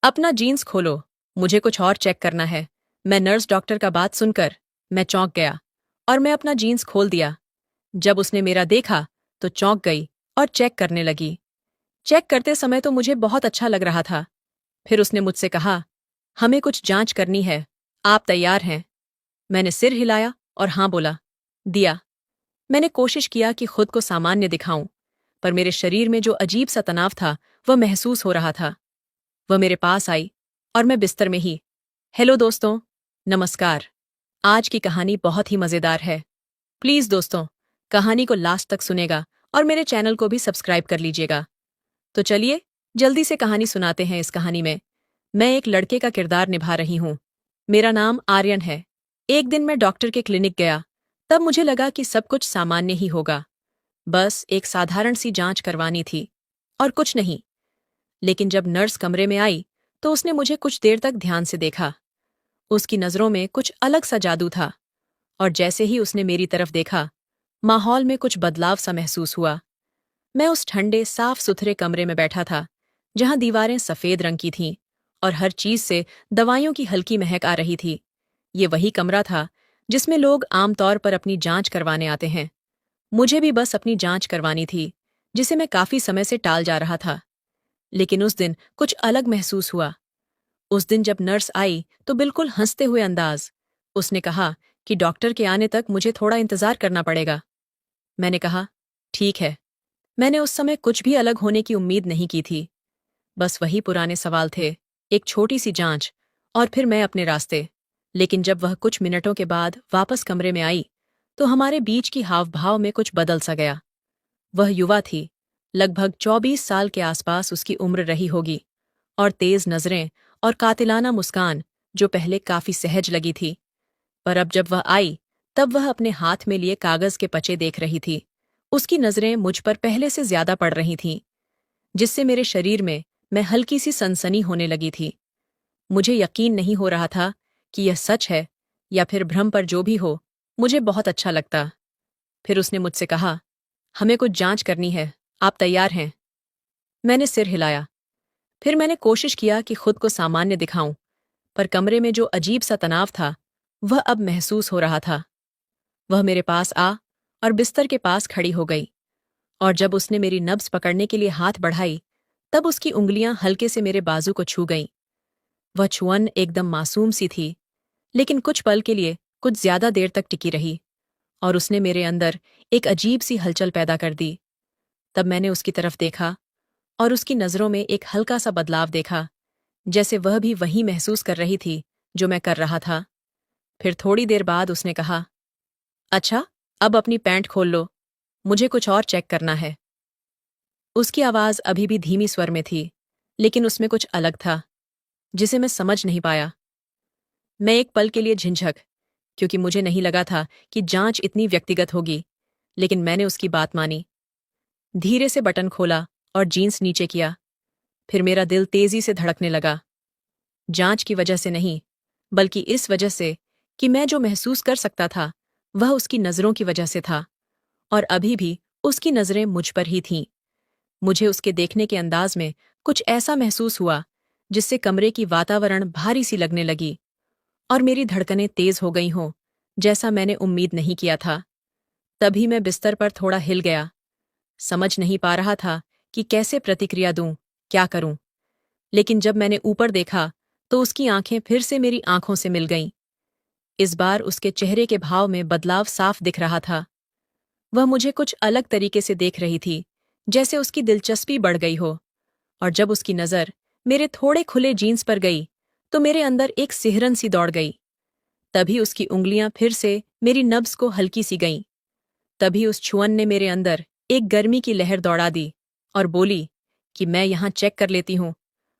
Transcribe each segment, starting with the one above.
अपना जीन्स खोलो, मुझे कुछ और चेक करना है। मैं नर्स डॉक्टर का बात सुनकर मैं चौंक गया और मैं अपना जीन्स खोल दिया। जब उसने मेरा देखा तो चौंक गई और चेक करने लगी। चेक करते समय तो मुझे बहुत अच्छा लग रहा था। फिर उसने मुझसे कहा, हमें कुछ जांच करनी है, आप तैयार हैं? मैंने सिर हिलाया और हाँ बोला। दिया। मैंने कोशिश किया कि खुद को सामान्य दिखाऊं, पर मेरे शरीर में जो अजीब सा तनाव था वह महसूस हो रहा था। वह मेरे पास आई और मैं बिस्तर में ही। हेलो दोस्तों, नमस्कार। आज की कहानी बहुत ही मजेदार है। प्लीज दोस्तों, कहानी को लास्ट तक सुनेगा और मेरे चैनल को भी सब्सक्राइब कर लीजिएगा। तो चलिए जल्दी से कहानी सुनाते हैं। इस कहानी में मैं एक लड़के का किरदार निभा रही हूँ। मेरा नाम आर्यन है। एक दिन मैं डॉक्टर के क्लिनिक गया। तब मुझे लगा कि सब कुछ सामान्य ही होगा, बस एक साधारण सी जांच करवानी थी और कुछ नहीं। लेकिन जब नर्स कमरे में आई तो उसने मुझे कुछ देर तक ध्यान से देखा। उसकी नजरों में कुछ अलग सा जादू था और जैसे ही उसने मेरी तरफ देखा, माहौल में कुछ बदलाव सा महसूस हुआ। मैं उस ठंडे साफ सुथरे कमरे में बैठा था जहां दीवारें सफेद रंग की थीं और हर चीज से दवाइयों की हल्की महक आ रही थी। ये वही कमरा था जिसमें लोग आमतौर पर अपनी जांच करवाने आते हैं। मुझे भी बस अपनी जांच करवानी थी, जिसे मैं काफी समय से टाल जा रहा था। लेकिन उस दिन कुछ अलग महसूस हुआ। उस दिन जब नर्स आई तो बिल्कुल हंसते हुए अंदाज उसने कहा कि डॉक्टर के आने तक मुझे थोड़ा इंतजार करना पड़ेगा। मैंने कहा, ठीक है। मैंने उस समय कुछ भी अलग होने की उम्मीद नहीं की थी। बस वही पुराने सवाल थे, एक छोटी सी जांच और फिर मैं अपने रास्ते। लेकिन जब वह कुछ मिनटों के बाद वापस कमरे में आई तो हमारे बीच की हाव भाव में कुछ बदल सा गया। वह युवा थी, लगभग 24 साल के आसपास उसकी उम्र रही होगी, और तेज नजरें और कातिलाना मुस्कान जो पहले काफी सहज लगी थी। पर अब जब वह आई तब वह अपने हाथ में लिए कागज के पचे देख रही थी। उसकी नजरें मुझ पर पहले से ज्यादा पड़ रही थीं, जिससे मेरे शरीर में हल्की सी सनसनी होने लगी थी। मुझे यकीन नहीं हो रहा था कि यह सच है या फिर भ्रम, पर जो भी हो मुझे बहुत अच्छा लगता। फिर उसने मुझसे कहा, हमें कुछ जांच करनी है, आप तैयार हैं? मैंने सिर हिलाया। फिर मैंने कोशिश किया कि खुद को सामान्य दिखाऊं, पर कमरे में जो अजीब सा तनाव था वह अब महसूस हो रहा था। वह मेरे पास आ और बिस्तर के पास खड़ी हो गई, और जब उसने मेरी नब्ज पकड़ने के लिए हाथ बढ़ाई तब उसकी उंगलियां हल्के से मेरे बाजू को छू गईं। वह छुअन एकदम मासूम सी थी, लेकिन कुछ पल के लिए कुछ ज्यादा देर तक टिकी रही, और उसने मेरे अंदर एक अजीब सी हलचल पैदा कर दी। तब मैंने उसकी तरफ देखा और उसकी नजरों में एक हल्का सा बदलाव देखा, जैसे वह भी वही महसूस कर रही थी जो मैं कर रहा था। फिर थोड़ी देर बाद उसने कहा, अच्छा, अब अपनी पैंट खोल लो, मुझे कुछ और चेक करना है। उसकी आवाज अभी भी धीमी स्वर में थी, लेकिन उसमें कुछ अलग था जिसे मैं समझ नहीं पाया। मैं एक पल के लिए झिझक, क्योंकि मुझे नहीं लगा था कि जांच इतनी व्यक्तिगत होगी, लेकिन मैंने उसकी बात मानी। धीरे से बटन खोला और जीन्स नीचे किया। फिर मेरा दिल तेजी से धड़कने लगा। जांच की वजह से नहीं, बल्कि इस वजह से कि मैं जो महसूस कर सकता था वह उसकी नजरों की वजह से था, और अभी भी उसकी नजरें मुझ पर ही थीं। मुझे उसके देखने के अंदाज में कुछ ऐसा महसूस हुआ जिससे कमरे की वातावरण भारी सी लगने लगी और मेरी धड़कनें तेज हो गई हों, जैसा मैंने उम्मीद नहीं किया था। तभी मैं बिस्तर पर थोड़ा हिल गया। समझ नहीं पा रहा था कि कैसे प्रतिक्रिया दूं, क्या करूं। लेकिन जब मैंने ऊपर देखा तो उसकी आंखें फिर से मेरी आंखों से मिल गईं। इस बार उसके चेहरे के भाव में बदलाव साफ दिख रहा था। वह मुझे कुछ अलग तरीके से देख रही थी, जैसे उसकी दिलचस्पी बढ़ गई हो। और जब उसकी नजर मेरे थोड़े खुले जीन्स पर गई तो मेरे अंदर एक सिहरन सी दौड़ गई। तभी उसकी उंगलियां फिर से मेरी नब्ज को हल्की सी गईं। तभी उस छुअन ने मेरे अंदर एक गर्मी की लहर दौड़ा दी और बोली कि मैं यहां चेक कर लेती हूं।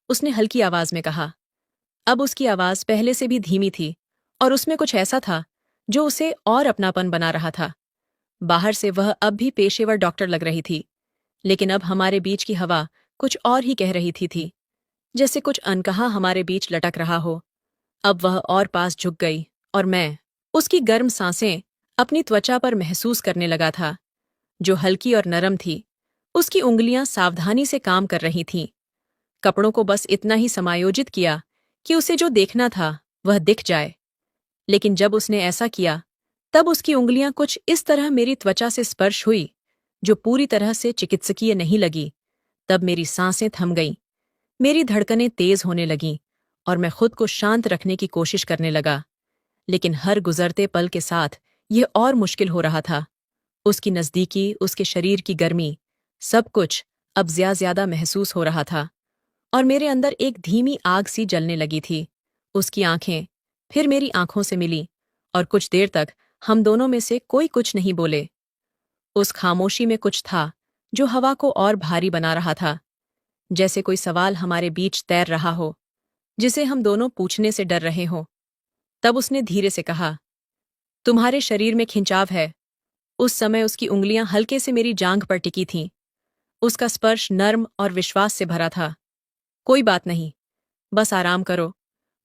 उसने हल्की आवाज में कहा। अब उसकी आवाज पहले से भी धीमी थी और उसमें कुछ ऐसा था जो उसे और अपनापन बना रहा था। बाहर से वह अब भी पेशेवर डॉक्टर लग रही थी, लेकिन अब हमारे बीच की हवा कुछ और ही कह रही थी, जैसे कुछ अनकहा हमारे बीच लटक रहा हो। अब वह और पास झुक गई और मैं उसकी गर्म सांसें अपनी त्वचा पर महसूस करने लगा था, जो हल्की और नरम थी। उसकी उंगलियां सावधानी से काम कर रही थीं। कपड़ों को बस इतना ही समायोजित किया कि उसे जो देखना था वह दिख जाए। लेकिन जब उसने ऐसा किया, तब उसकी उंगलियां कुछ इस तरह मेरी त्वचा से स्पर्श हुई, जो पूरी तरह से चिकित्सकीय नहीं लगी। तब मेरी सांसें थम गईं, मेरी धड़कनें तेज होने लगीं और मैं खुद को शांत रखने की कोशिश करने लगा। लेकिन हर गुजरते पल के साथ यह और मुश्किल हो रहा था। उसकी नज़दीकी, उसके शरीर की गर्मी, सब कुछ अब ज्यादा महसूस हो रहा था और मेरे अंदर एक धीमी आग सी जलने लगी थी। उसकी आंखें फिर मेरी आंखों से मिलीं और कुछ देर तक हम दोनों में से कोई कुछ नहीं बोले। उस खामोशी में कुछ था जो हवा को और भारी बना रहा था, जैसे कोई सवाल हमारे बीच तैर रहा हो, जिसे हम दोनों पूछने से डर रहे हों। तब उसने धीरे से कहा, तुम्हारे शरीर में खिंचाव है। उस समय उसकी उंगलियां हल्के से मेरी जांघ पर टिकी थीं। उसका स्पर्श नर्म और विश्वास से भरा था। कोई बात नहीं, बस आराम करो।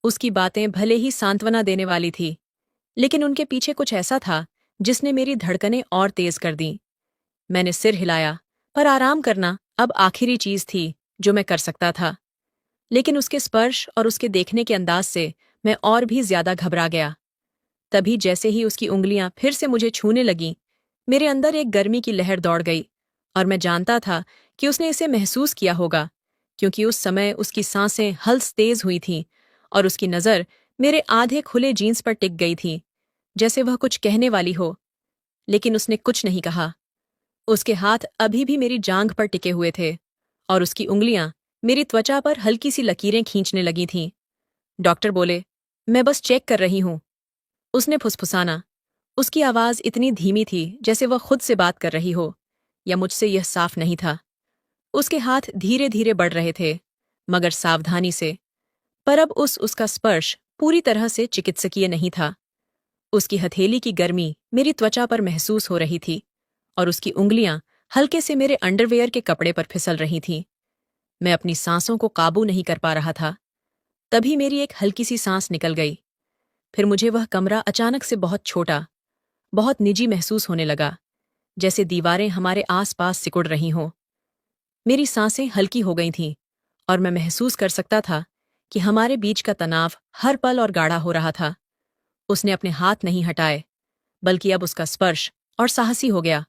उसकी बातें भले ही सांत्वना देने वाली थी, लेकिन उनके पीछे कुछ ऐसा था जिसने मेरी धड़कनें और तेज कर दीं। मैंने सिर हिलाया, पर आराम करना अब आखिरी चीज थी जो मैं कर सकता था। लेकिन उसके स्पर्श और उसके देखने के अंदाज से मैं और भी ज्यादा घबरा गया। तभी जैसे ही उसकी उंगलियां फिर से मुझे छूने लगीं, मेरे अंदर एक गर्मी की लहर दौड़ गई और मैं जानता था कि उसने इसे महसूस किया होगा, क्योंकि उस समय उसकी सांसें हल्स तेज हुई थीं और उसकी नज़र मेरे आधे खुले जीन्स पर टिक गई थी, जैसे वह कुछ कहने वाली हो। लेकिन उसने कुछ नहीं कहा। उसके हाथ अभी भी मेरी जांघ पर टिके हुए थे और उसकी उंगलियां मेरी त्वचा पर हल्की सी लकीरें खींचने लगी थीं। डॉक्टर बोले, मैं बस चेक कर रही हूं। उसने फुसफुसाना। उसकी आवाज इतनी धीमी थी जैसे वह खुद से बात कर रही हो, या मुझसे यह साफ नहीं था। उसके हाथ धीरे धीरे बढ़ रहे थे, मगर सावधानी से। पर अब उसका स्पर्श पूरी तरह से चिकित्सकीय नहीं था। उसकी हथेली की गर्मी मेरी त्वचा पर महसूस हो रही थी और उसकी उंगलियां हल्के से मेरे अंडरवेयर के कपड़े पर फिसल रही थीं। मैं अपनी सांसों को काबू नहीं कर पा रहा था। तभी मेरी एक हल्की सी सांस निकल गई। फिर मुझे वह कमरा अचानक से बहुत छोटा, बहुत निजी महसूस होने लगा, जैसे दीवारें हमारे आस-पास सिकुड़ रही हों। मेरी सांसें हल्की हो गई थीं और मैं महसूस कर सकता था कि हमारे बीच का तनाव हर पल और गाढ़ा हो रहा था। उसने अपने हाथ नहीं हटाए, बल्कि अब उसका स्पर्श और साहसी हो गया।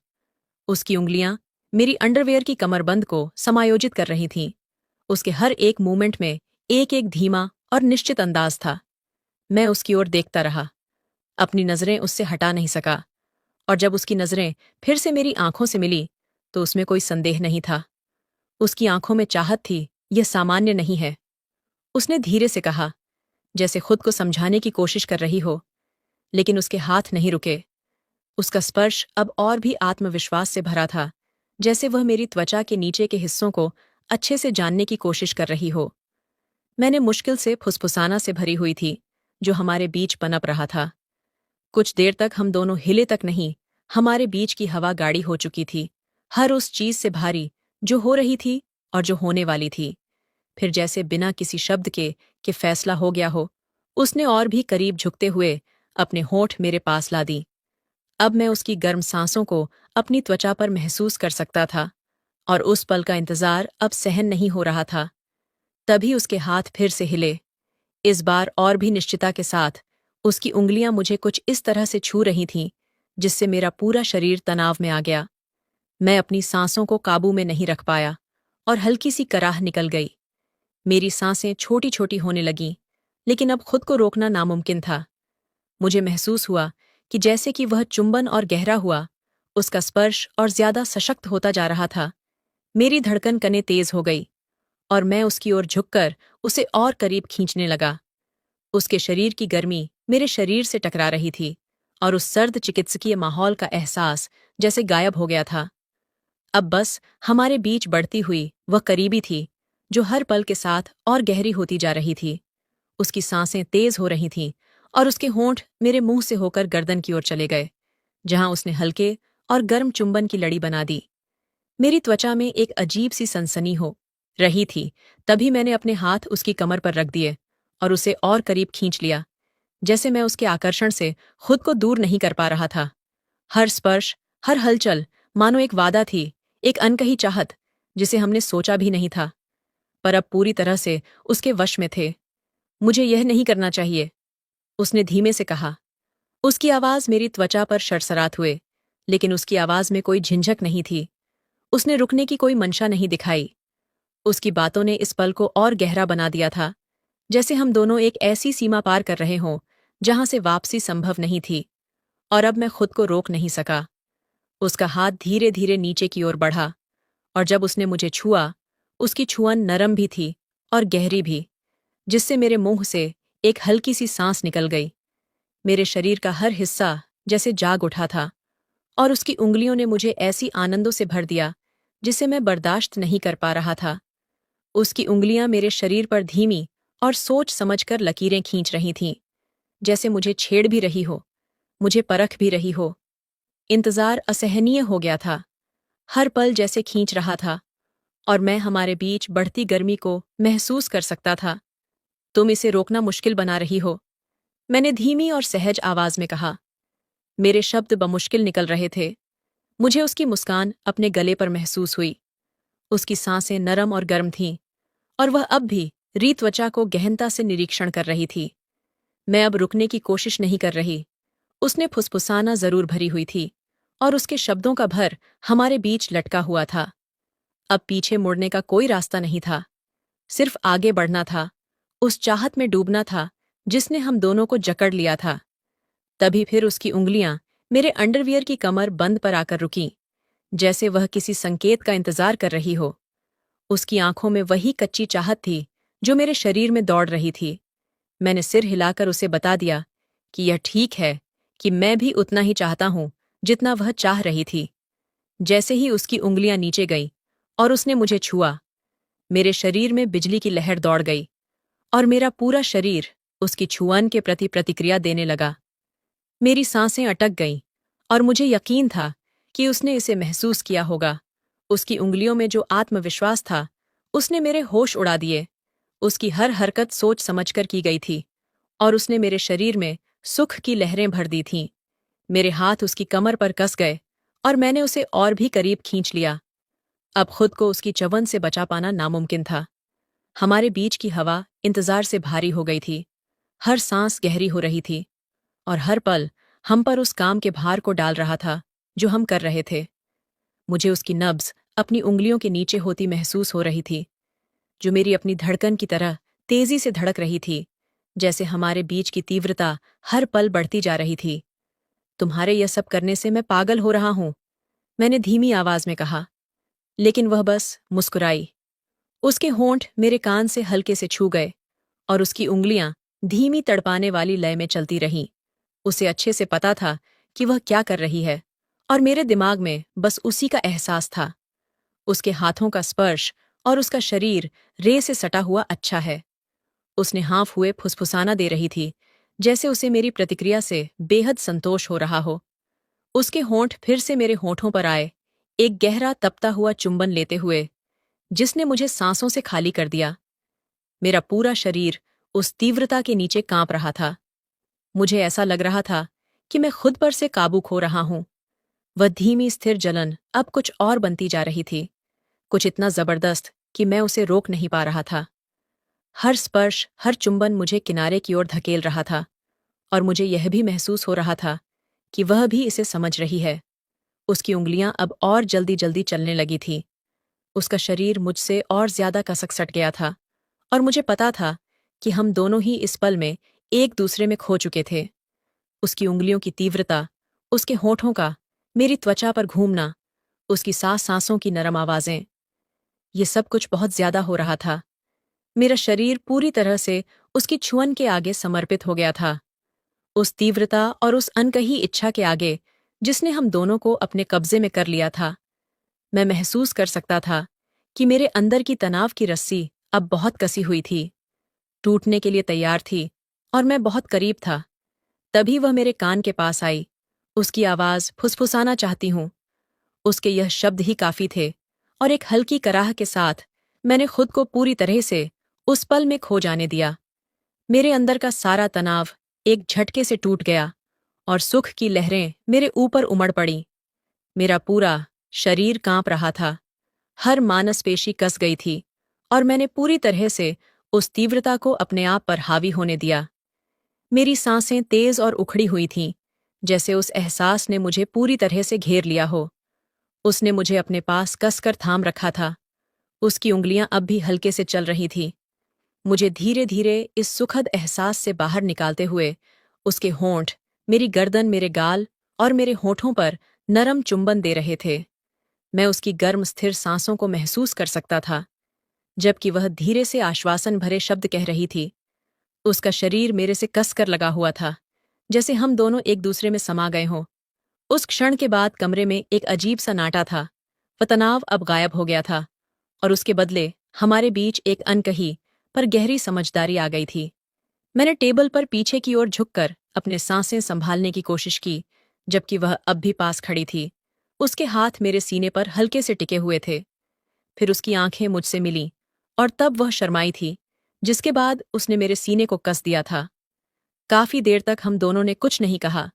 उसकी उंगलियां मेरी अंडरवेयर की कमरबंद को समायोजित कर रही थीं। उसके हर एक मूवमेंट में एक एक धीमा और निश्चित अंदाज था। मैं उसकी ओर देखता रहा, अपनी नजरें उससे हटा नहीं सका। और जब उसकी नजरें फिर से मेरी आंखों से मिली, तो उसमें कोई संदेह नहीं था। उसकी आंखों में चाहत थी, यह सामान्य नहीं है। उसने धीरे से कहा, जैसे खुद को समझाने की कोशिश कर रही हो, लेकिन उसके हाथ नहीं रुके। उसका स्पर्श अब और भी आत्मविश्वास से भरा था, जैसे वह मेरी त्वचा के नीचे के हिस्सों को अच्छे से जानने की कोशिश कर रही हो। मैंने मुश्किल से फुसफुसाना से भरी हुई थी, जो हमारे बीच पनप रहा था। कुछ देर तक हम दोनों हिले तक नहीं। हमारे बीच की हवा गाढ़ी हो चुकी थी, हर उस चीज से भारी जो हो रही थी और जो होने वाली थी। फिर जैसे बिना किसी शब्द के फैसला हो गया हो, उसने और भी करीब झुकते हुए अपने होंठ मेरे पास ला दी। अब मैं उसकी गर्म सांसों को अपनी त्वचा पर महसूस कर सकता था और उस पल का इंतजार अब सहन नहीं हो रहा था। तभी उसके हाथ फिर से हिले, इस बार और भी निश्चिता के साथ। उसकी उंगलियां मुझे कुछ इस तरह से छू रही थीं, जिससे मेरा पूरा शरीर तनाव में आ गया। मैं अपनी सांसों को काबू में नहीं रख पाया और हल्की सी कराह निकल गई। मेरी सांसें छोटी छोटी होने लगीं, लेकिन अब खुद को रोकना नामुमकिन था। मुझे महसूस हुआ कि जैसे कि वह चुंबन और गहरा हुआ, उसका स्पर्श और ज्यादा सशक्त होता जा रहा था। मेरी धड़कन कनें तेज हो गई और मैं उसकी ओर झुककर उसे और करीब खींचने लगा। उसके शरीर की गर्मी मेरे शरीर से टकरा रही थी और उस सर्द चिकित्सकीय माहौल का एहसास जैसे गायब हो गया था। अब बस हमारे बीच बढ़ती हुई वह करीबी थी, जो हर पल के साथ और गहरी होती जा रही थी। उसकी सांसें तेज हो रही थीं और उसके होंठ मेरे मुंह से होकर गर्दन की ओर चले गए, जहां उसने हल्के और गर्म चुंबन की लड़ी बना दी। मेरी त्वचा में एक अजीब सी सनसनी हो रही थी। तभी मैंने अपने हाथ उसकी कमर पर रख दिए और उसे और करीब खींच लिया, जैसे मैं उसके आकर्षण से खुद को दूर नहीं कर पा रहा था। हर स्पर्श, हर हलचल मानो एक वादा थी, एक अनकही चाहत, जिसे हमने सोचा भी नहीं था। पर अब पूरी तरह से उसके वश में थे। मुझे यह नहीं करना चाहिए, उसने धीमे से कहा। उसकी आवाज मेरी त्वचा पर सरसरात हुए, लेकिन उसकी आवाज में कोई झिझक नहीं थी। उसने रुकने की कोई मंशा नहीं दिखाई। उसकी बातों ने इस पल को और गहरा बना दिया था, जैसे हम दोनों एक ऐसी सीमा पार कर रहे हों जहां से वापसी संभव नहीं थी। और अब मैं खुद को रोक नहीं सका। उसका हाथ धीरे धीरे नीचे की ओर बढ़ा, और जब उसने मुझे छुआ, उसकी छुअन नरम भी थी और गहरी भी, जिससे मेरे मुंह से एक हल्की सी सांस निकल गई। मेरे शरीर का हर हिस्सा जैसे जाग उठा था, और उसकी उंगलियों ने मुझे ऐसी आनंदों से भर दिया जिसे मैं बर्दाश्त नहीं कर पा रहा था। उसकी उंगलियां मेरे शरीर पर धीमी और सोच समझकर लकीरें खींच रही थीं, जैसे मुझे छेड़ भी रही हो, मुझे परख भी रही हो। इंतजार असहनीय हो गया था, हर पल जैसे खींच रहा था, और मैं हमारे बीच बढ़ती गर्मी को महसूस कर सकता था। तुम इसे रोकना मुश्किल बना रही हो, मैंने धीमी और सहज आवाज में कहा। मेरे शब्द बमुश्किल निकल रहे थे। मुझे उसकी मुस्कान अपने गले पर महसूस हुई। उसकी सांसें नरम और गर्म थीं, और वह अब भी री त्वचा को गहनता से निरीक्षण कर रही थी। मैं अब रुकने की कोशिश नहीं कर रही। उसने फुसफुसाना जरूर भरी हुई थी, और उसके शब्दों का भर हमारे बीच लटका हुआ था। अब पीछे मुड़ने का कोई रास्ता नहीं था, सिर्फ आगे बढ़ना था, उस चाहत में डूबना था जिसने हम दोनों को जकड़ लिया था। तभी फिर उसकी उंगलियां मेरे अंडरवियर की कमर बंद पर आकर रुकीं, जैसे वह किसी संकेत का इंतजार कर रही हो। उसकी आंखों में वही कच्ची चाहत थी जो मेरे शरीर में दौड़ रही थी। मैंने सिर हिलाकर उसे बता दिया कि यह ठीक है, कि मैं भी उतना ही चाहता हूं जितना वह चाह रही थी। जैसे ही उसकी उंगलियां नीचे गईं और उसने मुझे छुआ, मेरे शरीर में बिजली की लहर दौड़ गई, और मेरा पूरा शरीर उसकी छुअन के प्रति प्रतिक्रिया देने लगा। मेरी सांसें अटक गईं, और मुझे यकीन था कि उसने इसे महसूस किया होगा। उसकी उंगलियों में जो आत्मविश्वास था, उसने मेरे होश उड़ा दिए। उसकी हर हरकत सोच समझकर की गई थी, और उसने मेरे शरीर में सुख की लहरें भर दी थीं। मेरे हाथ उसकी कमर पर कस गए, और मैंने उसे और भी करीब खींच लिया। अब खुद को उसकी चवन से बचा पाना नामुमकिन था। हमारे बीच की हवा इंतजार से भारी हो गई थी। हर सांस गहरी हो रही थी, और हर पल हम पर उस काम के भार को डाल रहा था जो हम कर रहे थे। मुझे उसकी नब्ज अपनी उंगलियों के नीचे होती महसूस हो रही थी, जो मेरी अपनी धड़कन की तरह तेजी से धड़क रही थी, जैसे हमारे बीच की तीव्रता हर पल बढ़ती जा रही थी। तुम्हारे यह सब करने से मैं पागल हो रहा हूं, मैंने धीमी आवाज में कहा। लेकिन वह बस मुस्कुराई। उसके होंठ मेरे कान से हल्के से छू गए, और उसकी उंगलियां धीमी तड़पाने वाली लय में चलती रहीं। उसे अच्छे से पता था कि वह क्या कर रही है, और मेरे दिमाग में बस उसी का एहसास था। उसके हाथों का स्पर्श और उसका शरीर रे से सटा हुआ अच्छा है। उसने हाँफ हुए फुसफुसाना दे रही थी, जैसे उसे मेरी प्रतिक्रिया से बेहद संतोष हो रहा हो। उसके होंठ फिर से मेरे होंठों पर आए, एक गहरा तपता हुआ चुंबन लेते हुए, जिसने मुझे सांसों से खाली कर दिया। मेरा पूरा शरीर उस तीव्रता के नीचे कांप रहा था। मुझे ऐसा लग रहा था कि मैं खुद पर से काबू खो रहा हूं। वह धीमी स्थिर जलन अब कुछ और बनती जा रही थी, कुछ इतना जबरदस्त कि मैं उसे रोक नहीं पा रहा था। हर स्पर्श, हर चुंबन मुझे किनारे की ओर धकेल रहा था, और मुझे यह भी महसूस हो रहा था कि वह भी इसे समझ रही है। उसकी उंगलियां अब और जल्दी जल्दी चलने लगी थी। उसका शरीर मुझसे और ज्यादा कसक सट गया था, और मुझे पता था कि हम दोनों ही इस पल में एक दूसरे में खो चुके थे। उसकी उंगलियों की तीव्रता, उसके होठों का मेरी त्वचा पर घूमना, उसकी सांसों की नरम आवाजें, ये सब कुछ बहुत ज्यादा हो रहा था। मेरा शरीर पूरी तरह से उसकी छुअन के आगे समर्पित हो गया था, उस तीव्रता और उस अनकही इच्छा के आगे जिसने हम दोनों को अपने कब्जे में कर लिया था। मैं महसूस कर सकता था कि मेरे अंदर की तनाव की रस्सी अब बहुत कसी हुई थी, टूटने के लिए तैयार थी, और मैं बहुत करीब था। तभी वह मेरे कान के पास आई। उसकी आवाज फुसफुसाना चाहती हूं, उसके यह शब्द ही काफी थे, और एक हल्की कराह के साथ मैंने खुद को पूरी तरह से उस पल में खो जाने दिया। मेरे अंदर का सारा तनाव एक झटके से टूट गया, और सुख की लहरें मेरे ऊपर उमड़ पड़ीं। मेरा पूरा शरीर कांप रहा था, हर मांसपेशी कस गई थी, और मैंने पूरी तरह से उस तीव्रता को अपने आप पर हावी होने दिया। मेरी सांसें तेज और उखड़ी हुई थीं, जैसे उस एहसास ने मुझे पूरी तरह से घेर लिया हो। उसने मुझे अपने पास कसकर थाम रखा था। उसकी उंगलियां अब भी हल्के से चल रही थीं। मुझे धीरे धीरे इस सुखद एहसास से बाहर निकालते हुए उसके होंठ, मेरी गर्दन, मेरे गाल और मेरे होठों पर नरम चुंबन दे रहे थे। मैं उसकी गर्म स्थिर सांसों को महसूस कर सकता था, जबकि वह धीरे से आश्वासन भरे शब्द कह रही थी। उसका शरीर मेरे से कसकर लगा हुआ था, जैसे हम दोनों एक दूसरे में समा गए हों। उस क्षण के बाद कमरे में एक अजीब सा नाटा था। वह तनाव अब गायब हो गया था और उसके बदले हमारे बीच एक अनकही पर गहरी समझदारी आ गई थी। मैंने टेबल पर पीछे की ओर झुककर अपने सांसें संभालने की कोशिश की, जबकि वह अब भी पास खड़ी थी। उसके हाथ मेरे सीने पर हल्के से टिके हुए थे। फिर उसकी आंखें मुझसे मिलीं और तब वह शर्माई थी, जिसके बाद उसने मेरे सीने को कस दिया था। काफी देर तक हम दोनों ने कुछ नहीं कहा।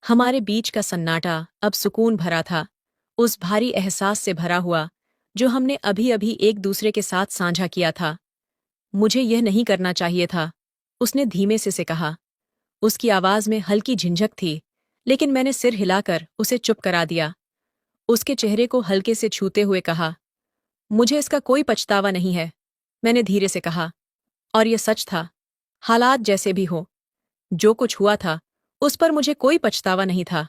हमारे बीच का सन्नाटा अब सुकून भरा था, उस भारी एहसास से भरा हुआ जो हमने अभी अभी एक दूसरे के साथ साझा किया था। मुझे यह नहीं करना चाहिए था, उसने धीमे से कहा। उसकी आवाज में हल्की झिंझक थी, लेकिन मैंने सिर हिलाकर उसे चुप करा दिया। उसके चेहरे को हल्के से छूते हुए कहा, मुझे इसका कोई पछतावा नहीं है। मैंने धीरे से कहा, और यह सच था। हालात जैसे भी हो, जो कुछ हुआ था उस पर मुझे कोई पछतावा नहीं था।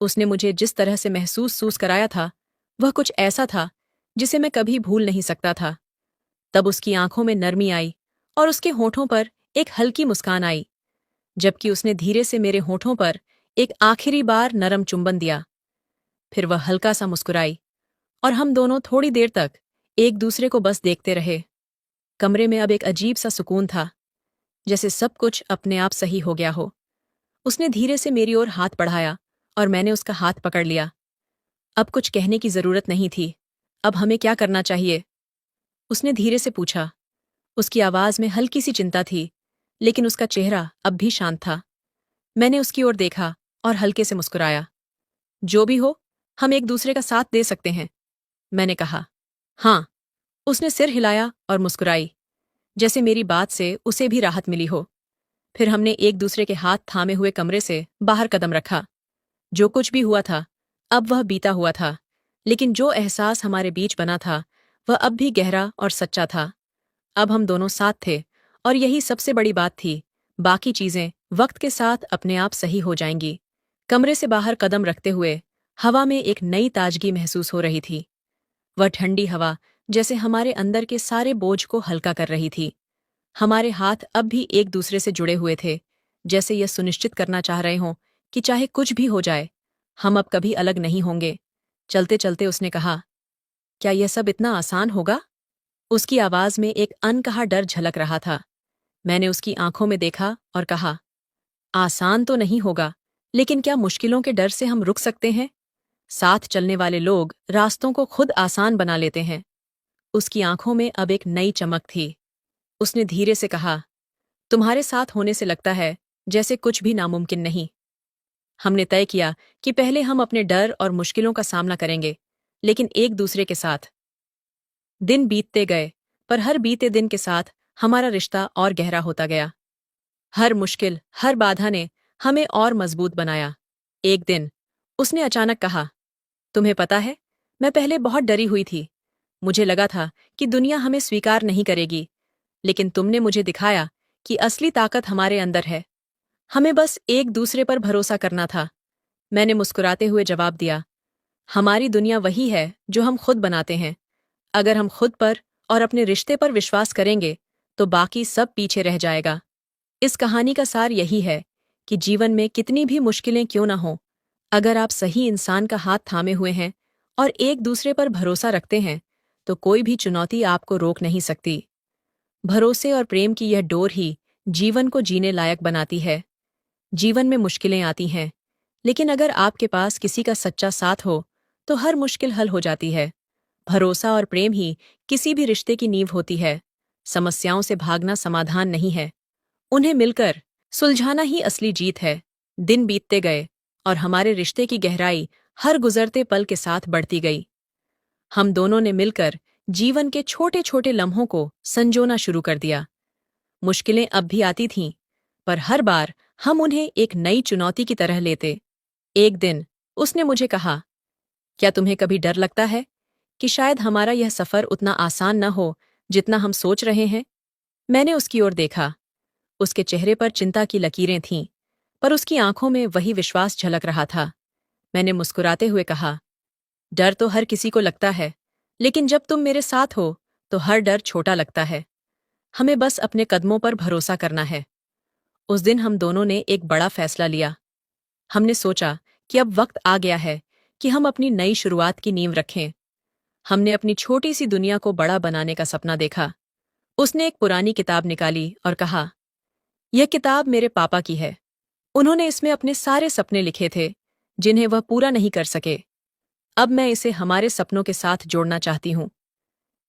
उसने मुझे जिस तरह से महसूस कराया था, वह कुछ ऐसा था जिसे मैं कभी भूल नहीं सकता था। तब उसकी आंखों में नरमी आई और उसके होठों पर एक हल्की मुस्कान आई, जबकि उसने धीरे से मेरे होठों पर एक आखिरी बार नरम चुंबन दिया। फिर वह हल्का सा मुस्कुराई और हम दोनों थोड़ी देर तक एक दूसरे को बस देखते रहे। कमरे में अब एक अजीब सा सुकून था, जैसे सब कुछ अपने आप सही हो गया हो। उसने धीरे से मेरी ओर हाथ बढ़ाया और मैंने उसका हाथ पकड़ लिया। अब कुछ कहने की जरूरत नहीं थी। अब हमें क्या करना चाहिए? उसने धीरे से पूछा। उसकी आवाज में हल्की सी चिंता थी, लेकिन उसका चेहरा अब भी शांत था। मैंने उसकी ओर देखा और हल्के से मुस्कुराया। जो भी हो, हम एक दूसरे का साथ दे सकते हैं, मैंने कहा। हाँ, उसने सिर हिलाया और मुस्कुराई, जैसे मेरी बात से उसे भी राहत मिली हो। फिर हमने एक दूसरे के हाथ थामे हुए कमरे से बाहर कदम रखा। जो कुछ भी हुआ था, अब वह बीता हुआ था, लेकिन जो एहसास हमारे बीच बना था, वह अब भी गहरा और सच्चा था। अब हम दोनों साथ थे, और यही सबसे बड़ी बात थी। बाकी चीजें वक्त के साथ अपने आप सही हो जाएंगी। कमरे से बाहर कदम रखते हुए हवा में एक नई ताजगी महसूस हो रही थी। वह ठंडी हवा जैसे हमारे अंदर के सारे बोझ को हल्का कर रही थी। हमारे हाथ अब भी एक दूसरे से जुड़े हुए थे, जैसे यह सुनिश्चित करना चाह रहे हों कि चाहे कुछ भी हो जाए, हम अब कभी अलग नहीं होंगे। चलते चलते उसने कहा, क्या यह सब इतना आसान होगा? उसकी आवाज में एक अनकहा डर झलक रहा था। मैंने उसकी आंखों में देखा और कहा, आसान तो नहीं होगा, लेकिन क्या मुश्किलों के डर से हम रुक सकते हैं? साथ चलने वाले लोग रास्तों को खुद आसान बना लेते हैं। उसकी आंखों में अब एक नई चमक थी। उसने धीरे से कहा, तुम्हारे साथ होने से लगता है जैसे कुछ भी नामुमकिन नहीं। हमने तय किया कि पहले हम अपने डर और मुश्किलों का सामना करेंगे, लेकिन एक दूसरे के साथ। दिन बीतते गए, पर हर बीते दिन के साथ हमारा रिश्ता और गहरा होता गया। हर मुश्किल, हर बाधा ने हमें और मजबूत बनाया। एक दिन उसने अचानक कहा, तुम्हें पता है, मैं पहले बहुत डरी हुई थी। मुझे लगा था कि दुनिया हमें स्वीकार नहीं करेगी, लेकिन तुमने मुझे दिखाया कि असली ताकत हमारे अंदर है। हमें बस एक दूसरे पर भरोसा करना था। मैंने मुस्कुराते हुए जवाब दिया, हमारी दुनिया वही है जो हम खुद बनाते हैं। अगर हम खुद पर और अपने रिश्ते पर विश्वास करेंगे, तो बाकी सब पीछे रह जाएगा। इस कहानी का सार यही है कि जीवन में कितनी भी मुश्किलें क्यों न हों, अगर आप सही इंसान का हाथ थामे हुए हैं और एक दूसरे पर भरोसा रखते हैं, तो कोई भी चुनौती आपको रोक नहीं सकती। भरोसे और प्रेम की यह डोर ही जीवन को जीने लायक बनाती है। जीवन में मुश्किलें आती हैं, लेकिन अगर आपके पास किसी का सच्चा साथ हो, तो हर मुश्किल हल हो जाती है। भरोसा और प्रेम ही किसी भी रिश्ते की नींव होती है। समस्याओं से भागना समाधान नहीं है, उन्हें मिलकर सुलझाना ही असली जीत है। दिन बीतते गए और हमारे रिश्ते की गहराई हर गुजरते पल के साथ बढ़ती गई। हम दोनों ने मिलकर जीवन के छोटे छोटे लम्हों को संजोना शुरू कर दिया। मुश्किलें अब भी आती थीं, पर हर बार हम उन्हें एक नई चुनौती की तरह लेते। एक दिन उसने मुझे कहा, क्या तुम्हें कभी डर लगता है कि शायद हमारा यह सफ़र उतना आसान न हो जितना हम सोच रहे हैं? मैंने उसकी ओर देखा। उसके चेहरे पर चिंता की लकीरें थीं, पर उसकी आंखों में वही विश्वास झलक रहा था। मैंने मुस्कुराते हुए कहा, डर तो हर किसी को लगता है, लेकिन जब तुम मेरे साथ हो तो हर डर छोटा लगता है। हमें बस अपने कदमों पर भरोसा करना है। उस दिन हम दोनों ने एक बड़ा फैसला लिया। हमने सोचा कि अब वक्त आ गया है कि हम अपनी नई शुरुआत की नींव रखें। हमने अपनी छोटी सी दुनिया को बड़ा बनाने का सपना देखा। उसने एक पुरानी किताब निकाली और कहा, यह किताब मेरे पापा की है। उन्होंने इसमें अपने सारे सपने लिखे थे, जिन्हें वह पूरा नहीं कर सके। अब मैं इसे हमारे सपनों के साथ जोड़ना चाहती हूँ।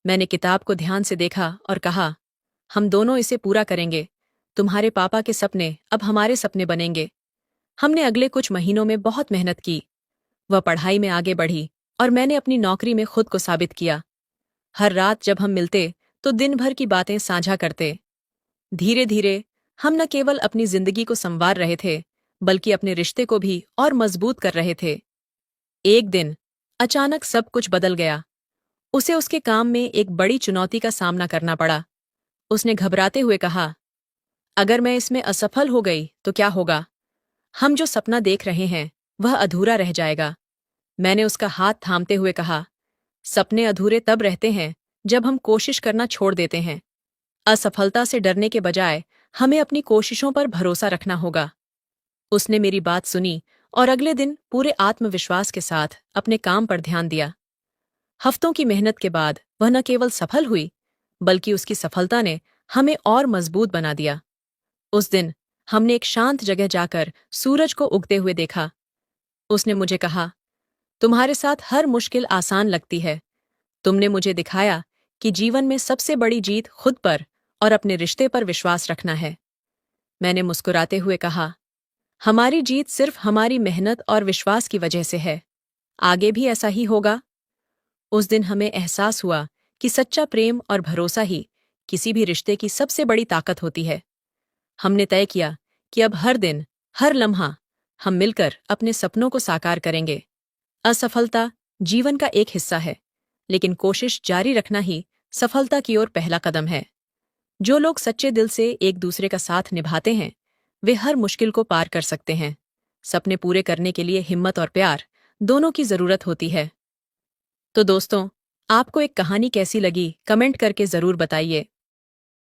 मैंने किताब को ध्यान से देखा और कहा, हम दोनों इसे पूरा करेंगे। तुम्हारे पापा के सपने अब हमारे सपने बनेंगे। हमने अगले कुछ महीनों में बहुत मेहनत की। वह पढ़ाई में आगे बढ़ी और मैंने अपनी नौकरी में खुद को साबित किया। हर रात जब हम मिलते तो दिन भर की बातें साझा करते। धीरे धीरे हम न केवल अपनी जिंदगी को संवार रहे थे, बल्कि अपने रिश्ते को भी और मजबूत कर रहे थे। एक दिन अचानक सब कुछ बदल गया। उसे उसके काम में एक बड़ी चुनौती का सामना करना पड़ा। उसने घबराते हुए कहा, अगर मैं इसमें असफल हो गई तो क्या होगा? हम जो सपना देख रहे हैं वह अधूरा रह जाएगा। मैंने उसका हाथ थामते हुए कहा, सपने अधूरे तब रहते हैं जब हम कोशिश करना छोड़ देते हैं। असफलता से डरने के बजाय हमें अपनी कोशिशों पर भरोसा रखना होगा। उसने मेरी बात सुनी और अगले दिन पूरे आत्मविश्वास के साथ अपने काम पर ध्यान दिया। हफ्तों की मेहनत के बाद वह न केवल सफल हुई, बल्कि उसकी सफलता ने हमें और मजबूत बना दिया। उस दिन हमने एक शांत जगह जाकर सूरज को उगते हुए देखा। उसने मुझे कहा, तुम्हारे साथ हर मुश्किल आसान लगती है। तुमने मुझे दिखाया कि जीवन में सबसे बड़ी जीत खुद पर और अपने रिश्ते पर विश्वास रखना है। मैंने मुस्कुराते हुए कहा, हमारी जीत सिर्फ हमारी मेहनत और विश्वास की वजह से है। आगे भी ऐसा ही होगा। उस दिन हमें एहसास हुआ कि सच्चा प्रेम और भरोसा ही किसी भी रिश्ते की सबसे बड़ी ताकत होती है। हमने तय किया कि अब हर दिन, हर लम्हा हम मिलकर अपने सपनों को साकार करेंगे। असफलता जीवन का एक हिस्सा है, लेकिन कोशिश जारी रखना ही सफलता की ओर पहला कदम है। जो लोग सच्चे दिल से एक दूसरे का साथ निभाते हैं, वे हर मुश्किल को पार कर सकते हैं। सपने पूरे करने के लिए हिम्मत और प्यार दोनों की जरूरत होती है। तो दोस्तों, आपको एक कहानी कैसी लगी कमेंट करके जरूर बताइए।